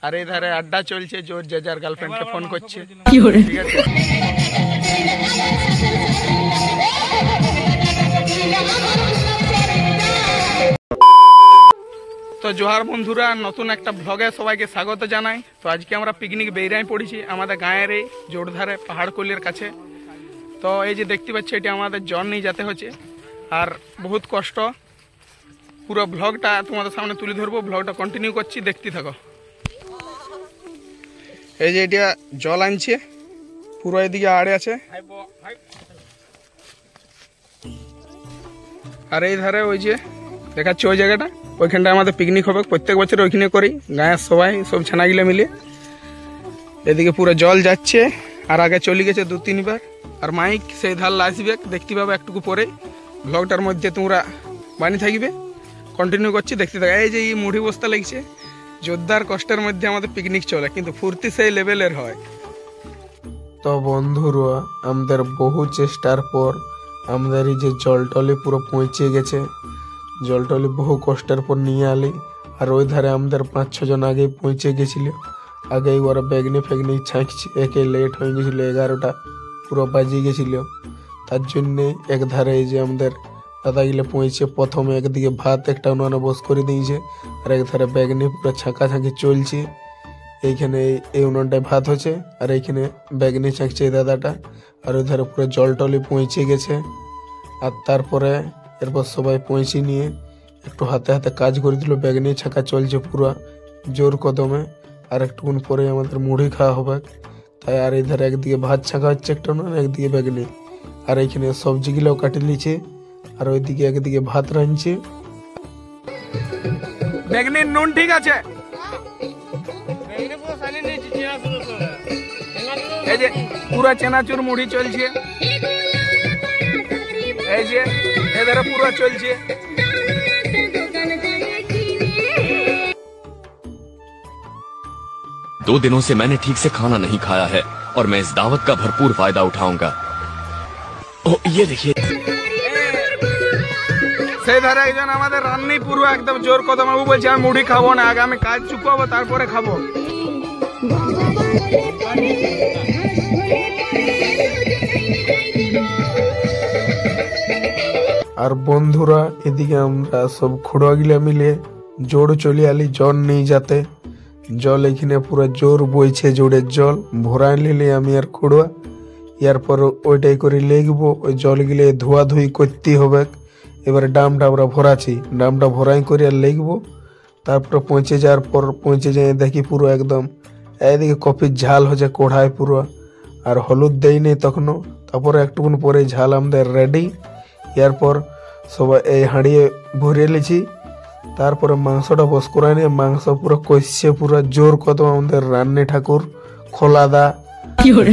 আর এই ধারে আড্ডা চলছে, জোর যে যার গার্লফ্রেন্ডকে ফোন করছে। ঠিক আছে, তো জোহার বন্ধুরা, নতুন একটা ব্লগে সবাইকে স্বাগত জানাই। তো আজকে আমরা পিকনিক বেরিয়ে পড়েছি আমাদের গাঁয়ের এই জোরধারে পাহাড়কলির কাছে। তো এই যে দেখতে পাচ্ছি, এটি আমাদের জন নিয়ে যেতে হচ্ছে আর বহুত কষ্ট। পুরো ব্লগটা তোমাদের সামনে তুলে ধরবো, ব্লগটা কন্টিনিউ করছি, দেখতে থাকো। এই যে এটা জল আনছে, পুরো এদিকে আড়ে আছে, আর এই ধারে ওই যে দেখাচ্ছে ওই জায়গাটা, ওইখানটা আমাদের পিকনিক হবে প্রত্যেক বছর, ওইখানে করি গাঁয়ের সবাই সব ছানাগুলো মিলে। এদিকে পুরো জল যাচ্ছে আর আগে চলে গেছে 2-3 বার। আর মাইক সেই ধার আসবে, দেখতে পাবে একটুকু পরে। ব্লগটার মধ্যে তোমরা বানিয়ে থাকবে, কন্টিনিউ করছি, দেখতে থাকবে। এই যে এই মুড়ি বস্তা লাগছে, জোরদার কষ্টের মধ্যে আমাদের পিকনিক চলে, কিন্তু ফুর্তি সেই লেভেলের হয়। তো বন্ধুরা, আমাদের বহু চেষ্টার পর আমাদের এই যে জলটলি পুরো পৌঁছে গেছে। জলটলি বহু কষ্টের পর নিয়ে আলি। আর ওই ধারে আমাদের 5-6 জন আগেই পৌঁছে গেছিল। আগেই ওরা বেগনি ফেগনি ছাঁকছে, একে লেট হয়ে গেছিল, 11টা পুরো বাজিয়ে গেছিল। তার জন্যে এক ধারে এই যে আমাদের দাদাগুলো পৌঁছে প্রথমে একদিকে ভাত একটা উনানে বস করে দিয়েছে, আর এক ধারে বেগনি পুরো ছাঁকাছাঁকি চলছে। এইখানে এই উনানটায় ভাত হচ্ছে, আর এইখানে বেগনি ছাঁকছে এই দাদাটা। আর ওই ধারে পুরো জলটলি পৌঁছে গেছে। আর তারপরে এরপর সবাই পৌঁছে নিয়ে একটু হাতে হাতে কাজ করে দিল, বেগনি ছাঁকা চলছে পুরো জোর কদমে। আর একটুক্ষণ পরে আমাদের মুড়ি খাওয়া হবে। তাই আর এই ধারে একদিকে ভাত ছাঁকা হচ্ছে একটা উনান, একদিকে বেগনি, আর এইখানে সবজিগুলোও কাটি লিছে, আর ওইদিকে একদিকে ভাত রাঁধছে। বেগনির নুন ঠিক আছে? এই যে পুরো চেনাচুর মুড়ি চলছে, এই যে এধারে পুরো চলছে। दो दिनों से मैंने ठीक से खाना नहीं खाया है और मैं इस दावत का भरपूर फायदा उठाऊंगा। ओ ये देखिए, সেই ধারে একজন আমাদের রান্নি পুরো একদম জোর কদম, বাবু বলছে আমি মুড়ি খাবো না, আগে আমি কাজ চুকাবো তারপরে খাবো। আর বন্ধুরা, এদিকে আমরা সব খুঁড়া গিলা মিলে জোর চলে আলি জল নেই যাতে। জল এখানে পুরো জোর বইছে, জোরের জল ভরাই নিলে আমি আর খুঁড়া। এরপর ওইটাই করে লেগবো, ওই জলগুলো ধোয়াধুয়ি করতে হবে। এবারে ডামটা আমরা ভরাছি, ডামটা ভরাই করে আর লেগবো। তারপরে পৌঁছে যাওয়ার পর পৌঁছে যাই দেখি পুরো একদম এদিকে কফির ঝাল হচ্ছে কড়াই পুরো, আর হলুদ দেই নেই তখনও। তারপরে একটুক্ষণ পরে ঝাল আমাদের রেডি। এরপর সবাই এই হাঁড়িয়ে ভরে লিছি। তারপরে মাংসটা বস করাই নিয়ে মাংস পুরো কষছে, পুরো জোর কদম আমাদের রান্নি ঠাকুর খোলাদা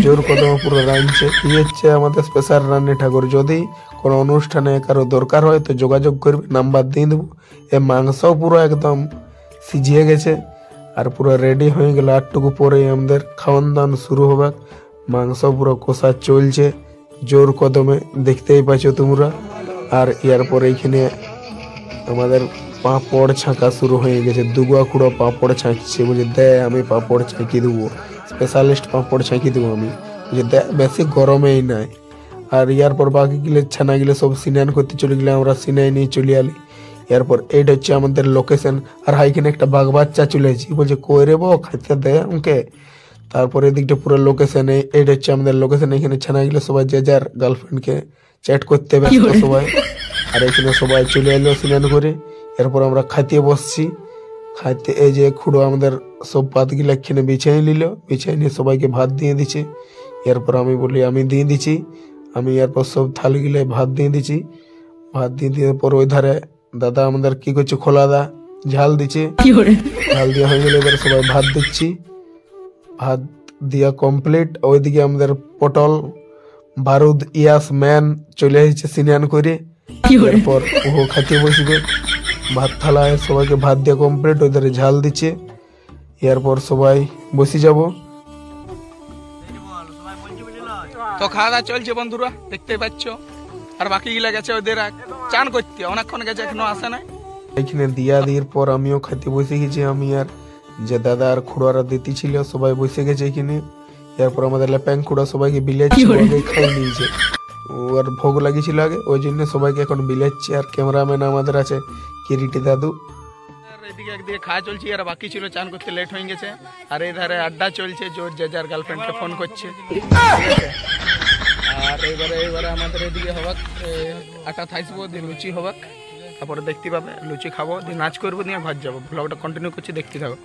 জোর কদম পুরো রাঁধছে। এই হচ্ছে আমাদের স্পেশাল রান্নি ঠাকুর। যদি কোনো অনুষ্ঠানে কারো দরকার হয় তো যোগাযোগ করবে, নাম্বার দিয়ে দেবো। এই মাংস পুরো একদম সিজিয়ে গেছে আর পুরো রেডি হয়ে গেল। আটটুকু পরে আমাদের খাওয়ান দাওয়ান শুরু হবে। মাংস পুরো কষা চলছে জোর কদমে, দেখতেই পাচ্ছ তোমরা। আর এরপর এইখানে আমাদের পাঁপড় ছাঁকা শুরু হয়ে গেছে। দুগুয়া খুঁড়ো পাঁপড় ছাঁকছে, বুঝে দে আমি পাঁপড় ছাঁকি দেবো, স্পেশালিস্ট পাঁপড় ছাঁকি দেবো আমি, বুঝে দে বেশি গরমেই নাই। আর এরপর বাকি গিলে ছানা গিলে সব সিনান করতে চলে গেলে, আমরা সিনাই নিয়ে চলে আলি। এরপর এইটা হচ্ছে আমাদের লোকেশন। আর হাইখানে একটা বাঘ বাচ্চা চলে এসেছি, বলছে কই রে বো খাইতে দে আমাকে। তারপরে এদিকটা পুরো লোকেশন, এইটা হচ্ছে আমাদের লোকেশন। এখানে ছানা গিলে সবাই যে যার গার্লফ্রেন্ডকে চ্যাট করতে ব্যস্ত সবাই। আর এখানে সবাই চলে এলো সিনান করে। এরপর আমরা খাইতে বসছি। খাইতে এই যে খুঁড়ো আমাদের সব পাতগুলো এখানে বিছাই নিল, বিছাই নিয়ে সবাইকে ভাত দিয়ে দিচ্ছে। এরপর আমি বলি আমি দিয়ে দিচ্ছি, আমি এরপর সব থালগুলো ভাত দিয়ে দিচ্ছি। ভাত দিয়ে দেওয়ার পর ওই ধারে দাদা আমাদের কি করছে, খোলাদা ঝাল দিচ্ছে। ঝাল দেওয়া হয়ে গেলে এবারে সবাই ভাত দিচ্ছি। ভাত দিয়া কমপ্লিট। ওইদিকে আমাদের পটল বারুদ ইয়াস ম্যান চলে এসেছে সিনান করে। এরপর ও খাইতে বসবে। ভাত থালায় সবাইকে ভাত দিয়ে কমপ্লিট, ওই ধারে ঝাল দিচ্ছে। এরপর সবাই বসে যাব। তো খাওয়া দাওয়া চলছে বন্ধুরা, দেখতে পাচ্ছ। আর বাকি গিলা গেছে ওদের চান করতে, অনেকক্ষণ গেছে এখনো আসে না। এখানে দিয়া দির পর আমিও খাইতে বসে গেছি। আমি আর যে দাদা আর খুড়ারা দিতি ছিল সবাই বসে গেছে এখানে। এরপর আমাদের ল্যাপাং খুড়া সবাইকে বিলাচ্ছি, আগে খাই নিয়েছে। ওর ভোগ লাগিয়েছিল আগে, ওই জন্য সবাইকে এখন বিলাচ্ছি। আর ক্যামেরাম্যান আমাদের আছে কিরিটি দাদু। এদিকে একদিকে খাওয়া চলছে, আর বাকি ছিল চান করতে লেট হয়ে গেছে। আর এই ধারে আড্ডা চলছে, জোর যে যার গার্লফ্রেন্ডকে ফোন করছে। আর এইবারে আমাদের এদিকে হবাক আটা থাইসবো, দিয়ে লুচি হবাক, তারপরে দেখতে পাবে লুচি খাবো, দিয়ে নাচ করবো, দিয়ে ঘর যাবো। ব্লগটা কন্টিনিউ করছি, দেখতে থাকো।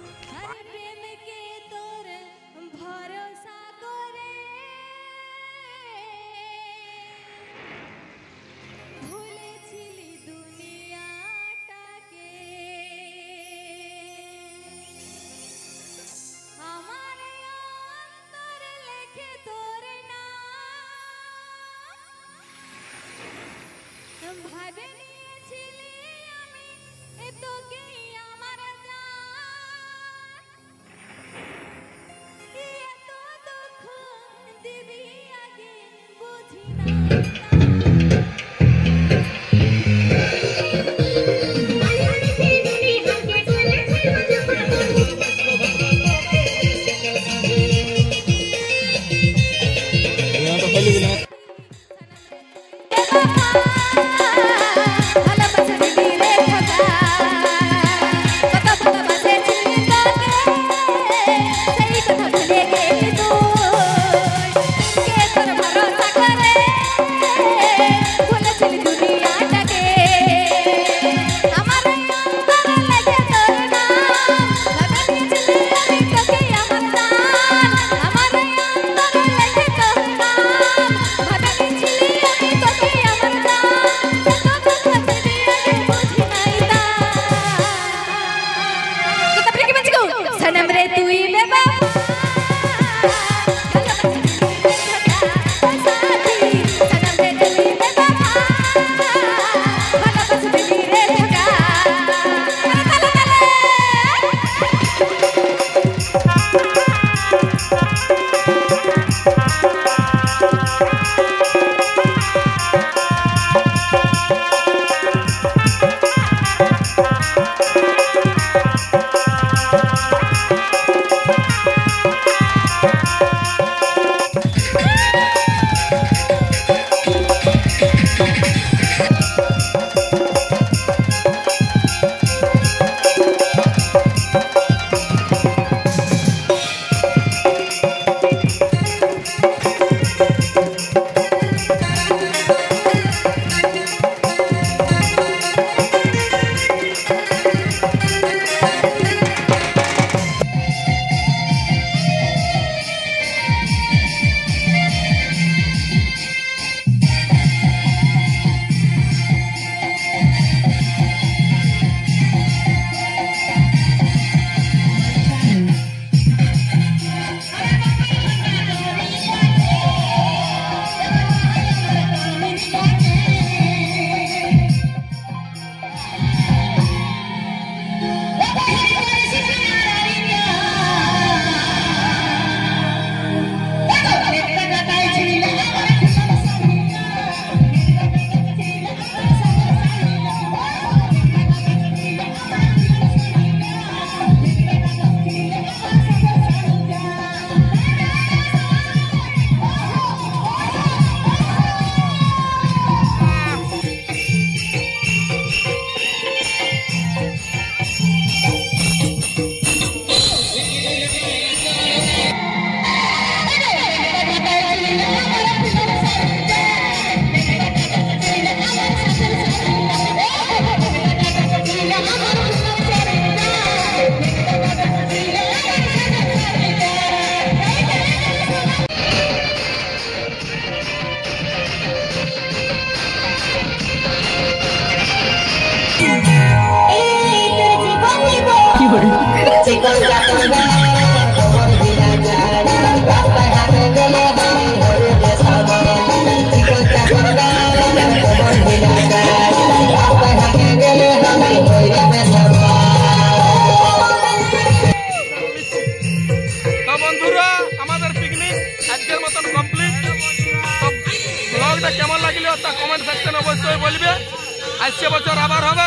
কেমন লাগলো তা কমেন্ট সেকশন অবশ্যই বলবে। আসছে বছর আবার হবে।